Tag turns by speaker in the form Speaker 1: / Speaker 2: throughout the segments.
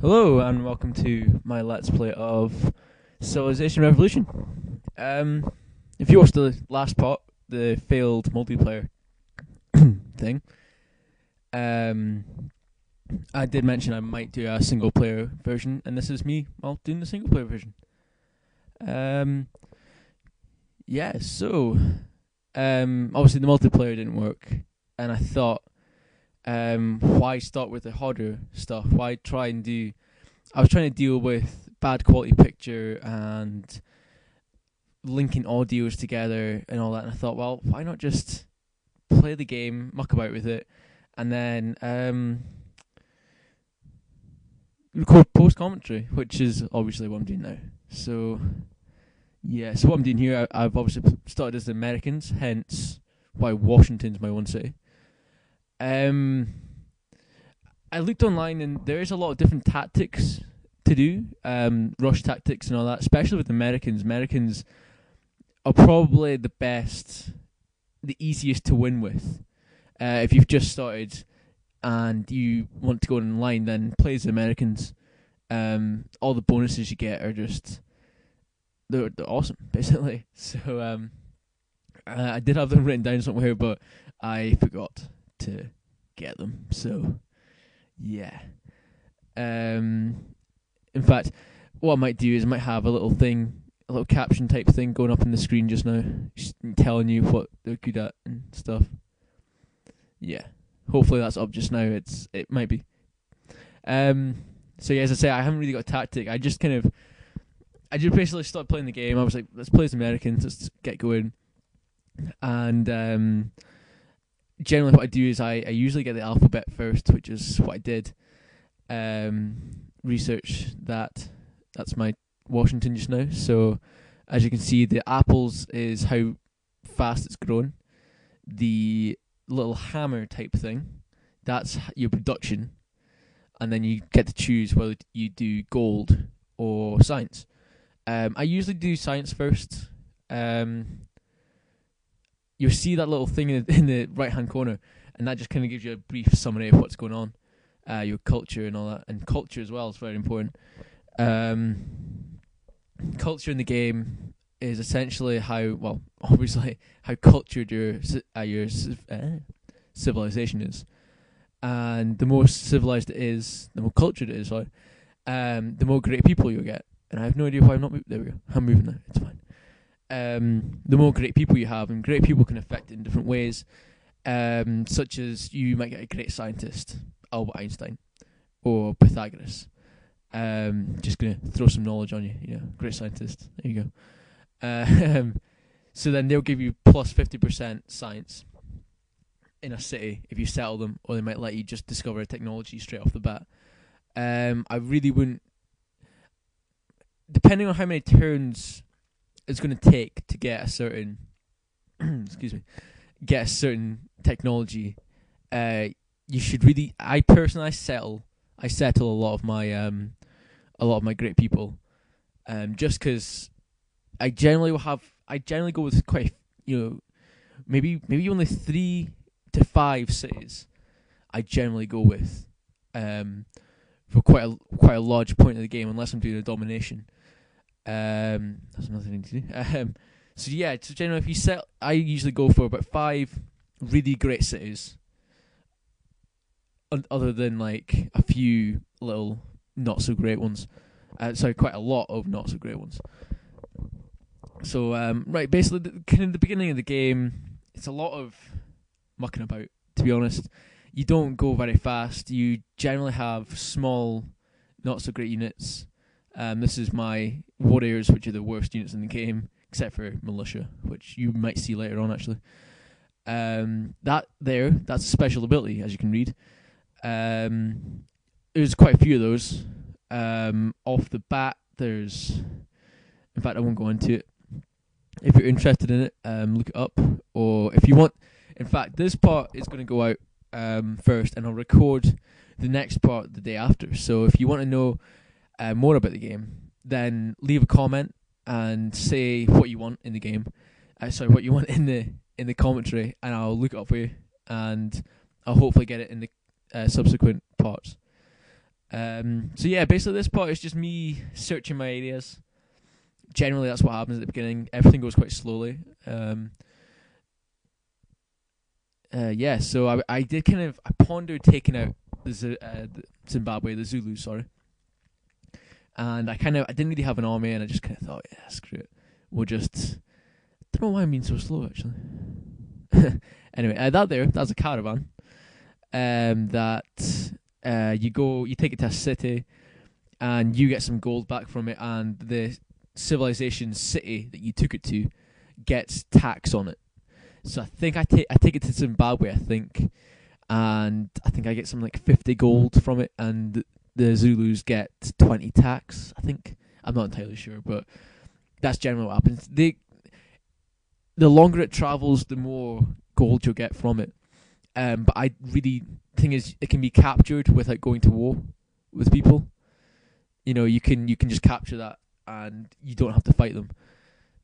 Speaker 1: Hello and welcome to my Let's Play of Civilization Revolution. If you watched the last part, the failed multiplayer thing, um, I did mention I might do a single player version, and this is me, doing the single player version. Um, yeah, so, obviously the multiplayer didn't work, and I thought, why start with the harder stuff? Why try and do I was trying to deal with bad quality picture and linking audios together and all that, and I thought, well, why not just play the game, muck about with it, and then record post commentary, which is obviously what I'm doing now. So, yeah, so what I'm doing here, I've obviously started as the Americans, hence why Washington's my one city. I looked online and there is a lot of different tactics to do, rush tactics and all that, especially with Americans. Americans are probably the best, the easiest to win with. If you've just started and you want to go online, then play as the Americans. All the bonuses you get are just, they're awesome, basically. So I did have them written down somewhere, but I forgot to get them. So yeah. In fact, what I might do is I might have a little thing, a little caption type thing going up on the screen just now, just telling you what they're good at and stuff. Yeah. Hopefully that's up just now. It might be. So yeah, as I say, I haven't really got a tactic. I just basically started playing the game. I was like, let's play as Americans, let's get going. And generally what I do is I usually get the alphabet first, which is what I did. Research that's my Washington just now. So as you can see, the apples is how fast it's grown. The little hammer type thing, that's your production, and then you get to choose whether you do gold or science. I usually do science first. You'll see that little thing in the right hand corner, and that just kind of gives you a brief summary of what's going on. Your culture and all that, and culture as well is very important. Culture in the game is essentially obviously how cultured your civilization is, and the more civilized it is, the more cultured it is. The more great people you'll get. And I have no idea why I'm not moving. There we go. I'm moving now. It's fine. The more great people you have, and great people can affect it in different ways, such as you might get a great scientist, Albert Einstein, or Pythagoras. Just gonna throw some knowledge on you. Great scientist. There you go. So then they'll give you plus 50% science in a city if you settle them, or they might let you just discover a technology straight off the bat. I really wouldn't, depending on how many turns it's going to take to get a certain get a certain technology. You should really. I personally settle a lot of my great people, just because I generally go with quite maybe only 3 to 5 cities. I generally go with for quite a large point of the game, unless I'm doing a domination. That's another thing to do. So yeah, so generally, I usually go for about 5 really great cities, other than like a few little not so great ones. Quite a lot of not so great ones. So right, basically, in the beginning of the game, it's a lot of mucking about. To be honest, you don't go very fast. You generally have small, not so great units. This is my warriors, which are the worst units in the game, except for militia, which you might see later on, actually. That's a special ability, as you can read. There's quite a few of those. Off the bat, in fact, I won't go into it. If you're interested in it, look it up. Or if you want, in fact, this part is going to go out first, and I'll record the next part the day after. So if you want to know more about the game, then leave a comment and say what you want in the game. What you want in the commentary, and I'll look it up for you, and I'll hopefully get it in the subsequent parts. So yeah, basically this part is just me searching my areas. Generally, that's what happens at the beginning. Everything goes quite slowly. Yeah, so I did I pondered taking out the Zimbabwe, the Zulus, sorry. And I didn't really have an army, and I just kind of thought, yeah, screw it. We'll just, I don't know why I'm being so slow, actually. Anyway, that's a caravan. You take it to a city, and you get some gold back from it, and the civilization city that you took it to gets tax on it. So I think I take it to Zimbabwe, I think, and I think I get some like 50 gold from it, and the Zulus get 20 tax, I think. I'm not entirely sure, but that's generally what happens. The longer it travels, the more gold you'll get from it. But I really think it can be captured without going to war with people. You can just capture that, and you don't have to fight them.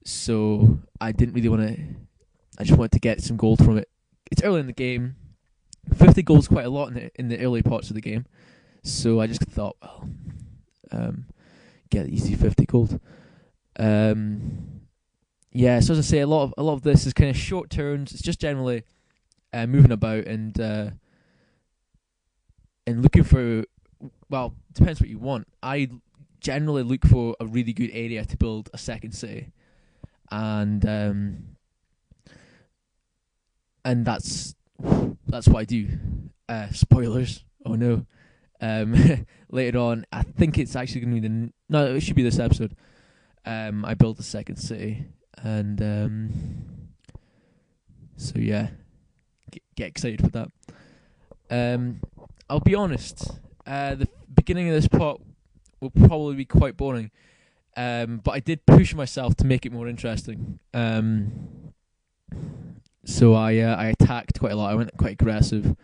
Speaker 1: So I didn't really want to. I just wanted to get some gold from it. It's early in the game. 50 gold's quite a lot in the early parts of the game. So I just thought, well, get easy 50 gold. Yeah, so as I say, a lot of this is kind of short turns. It's just generally moving about and looking for. Well, depends what you want. I generally look for a really good area to build a second city, and that's what I do. Spoilers. Oh no. Later on, I think it's actually going to be it should be this episode. I built a second city, and so yeah, get excited for that. I'll be honest, the beginning of this part will probably be quite boring, but I did push myself to make it more interesting. So I attacked quite a lot. I went quite aggressive.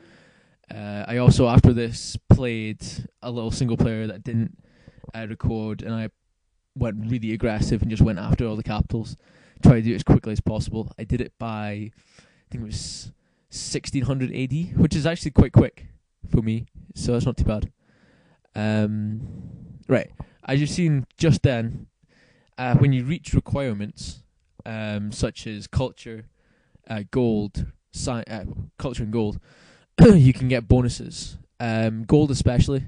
Speaker 1: I also, after this, played a little single player that didn't record, and I went really aggressive and just went after all the capitals, try to do it as quickly as possible. I did it by, I think it was 1600 AD, which is actually quite quick for me, so that's not too bad. Right, as you've seen just then, when you reach requirements such as culture, gold, culture and gold, you can get bonuses. Gold especially.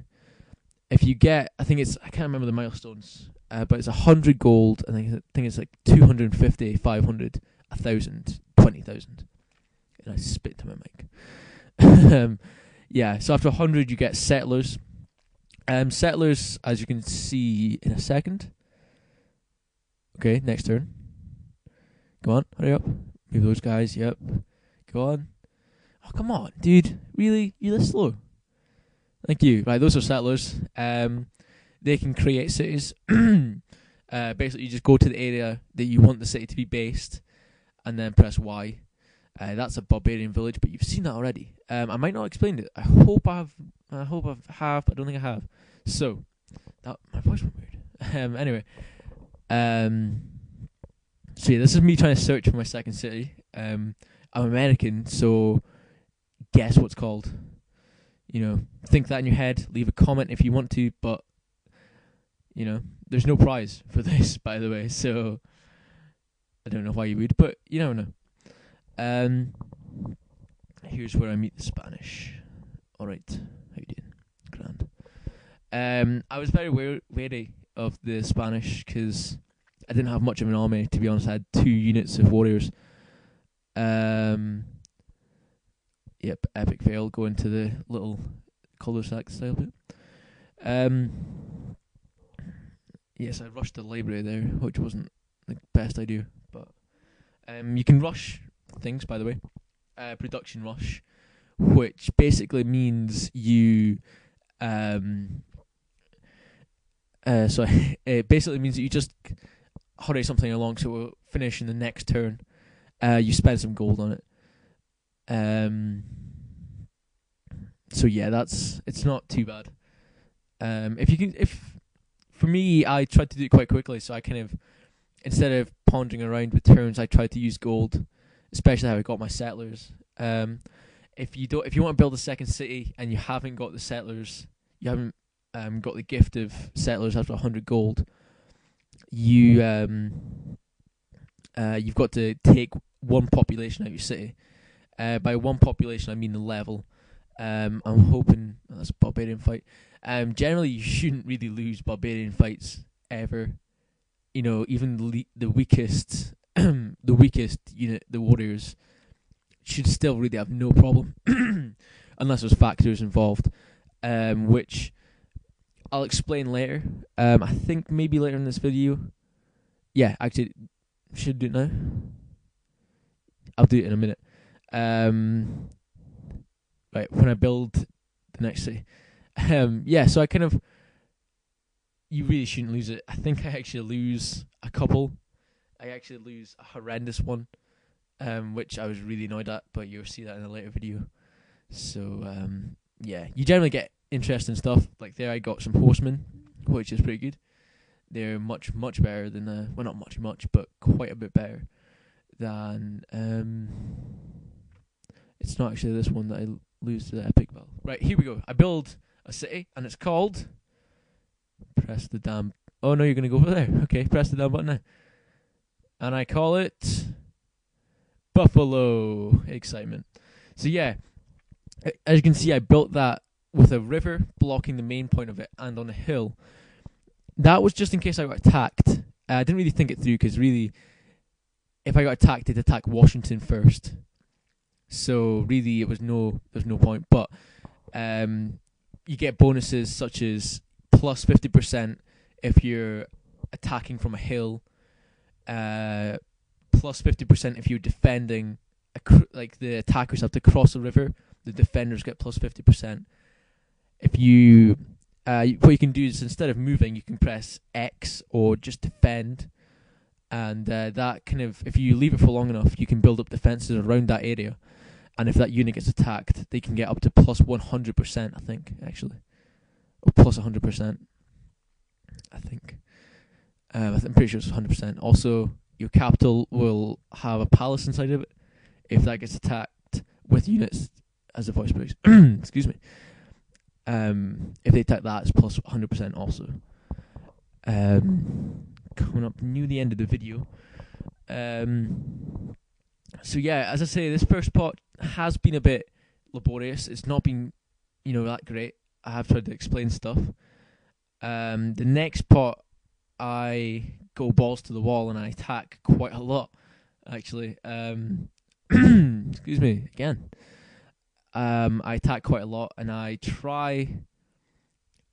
Speaker 1: If you get, I can't remember the milestones, but it's 100 gold, and I think it's like 250, 500, 1,000, 20,000. And I spit to my mic. Yeah, so after 100 you get settlers. Settlers, as you can see in a second. Okay, next turn. Go on, hurry up. Move those guys, yep. Go on. Oh, come on, dude. Really? You're this slow? Thank you. Right, those are settlers. They can create cities. Basically, you just go to the area that you want the city to be based, and then press Y. That's a barbarian village, but you've seen that already. I might not have explained it. I hope I have, but I don't think I have. So, my voice went weird. Anyway. So yeah, this is me trying to search for my second city. I'm American, so guess what's called. Think that in your head. Leave a comment if you want to, but there's no prize for this, by the way. So I don't know why you would, but you never know. Here's where I meet the Spanish. All right, how you doing? Grand. I was very wary of the Spanish because I didn't have much of an army, to be honest. I had 2 units of warriors. Yep, epic fail going to the little cul-de-sac style bit. Yes, I rushed the library there, which wasn't the best idea. But you can rush things, by the way. Production rush, which basically means you... it basically means that you just hurry something along so we'll finish in the next turn. You spend some gold on it. So yeah, it's not too bad. For me, I tried to do it quite quickly, so I kind of, instead of pondering around with turns, I tried to use gold, especially how I got my settlers. If you want to build a second city and you haven't got the settlers, you haven't got the gift of settlers after 100 gold, you've got to take one population out of your city. By one population, I mean the level. I'm hoping that's a barbarian fight. Generally, you shouldn't really lose barbarian fights ever. Even the weakest, the weakest unit, the warriors, should still really have no problem, unless there's factors involved, which I'll explain later. I think maybe later in this video. Yeah, actually, should do it now. I'll do it in a minute. Right, when I build the next city. So I kind of... You really shouldn't lose it. I think I actually lose a couple. I actually lose a horrendous one, which I was really annoyed at, but you'll see that in a later video. So, you generally get interesting stuff. Like there I got some horsemen, which is pretty good. They're much, much better than... well, not much, but quite a bit better than... it's not actually this one that I lose to the epic battle. Right, here we go. I build a city, and it's called... Press the damn... Oh, no, you're going to go over there. Okay, press the damn button now. And I call it... Buffalo. Excitement. So, yeah. As you can see, I built that with a river blocking the main point of it and on a hill. That was just in case I got attacked. I didn't really think it through, because really, if I got attacked, it'd attack Washington first. So, really, there's no point. But you get bonuses such as... plus 50% if you're attacking from a hill, plus 50% if you're defending, like the attackers have to cross a river, the defenders get plus 50%. If you, what you can do is instead of moving, you can press X or just defend, and that kind of, if you leave it for long enough, you can build up defenses around that area, and if that unit gets attacked, they can get up to plus 100%, I think, actually. Or plus 100%, I think. I'm pretty sure it's 100%. Also, your capital will have a palace inside of it if that gets attacked with units as a voice breaks. Excuse me. If they attack that, it's plus 100% also. Coming up near the end of the video. So yeah, as I say, this first part has been a bit laborious. It's not been, that great. I have tried to explain stuff. The next part, I go balls to the wall and I attack quite a lot, actually. Excuse me, again. I attack quite a lot, and I try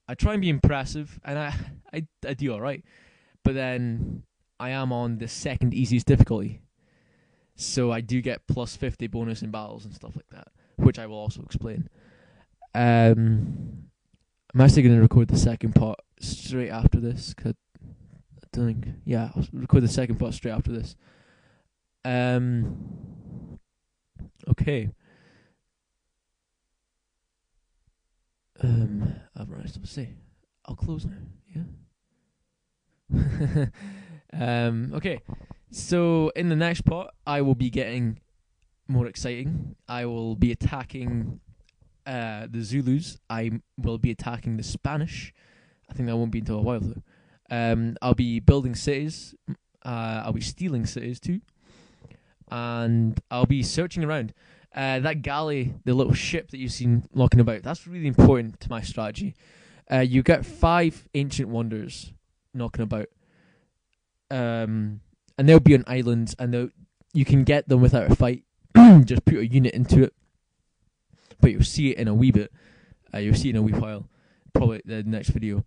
Speaker 1: and be impressive, and I do alright. But then I am on the second easiest difficulty, so I do get plus 50 bonus in battles and stuff like that, which I will also explain. I'm actually going to record the second part straight after this, cause I don't think... Yeah, I'll record the second part straight after this. Okay. I've run out of stuff to say. I'll close now, yeah? Okay. So, in the next part, I will be getting more exciting. I will be attacking... the Zulus. I will be attacking the Spanish. I think that won't be until a while though. I'll be building cities. I'll be stealing cities too. And I'll be searching around. That galley, the little ship that you've seen knocking about, that's really important to my strategy. You get 5 ancient wonders knocking about. And they'll be on islands, and you can get them without a fight. Just put a unit into it. But you'll see it in a wee bit. You'll see it in a wee while. Probably the next video.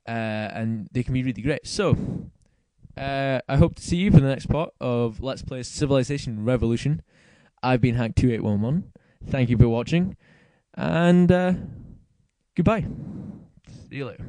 Speaker 1: And they can be really great. So, I hope to see you for the next part of Let's Play Civilization Revolution. I've been Hank2811. Thank you for watching. And, goodbye. See you later.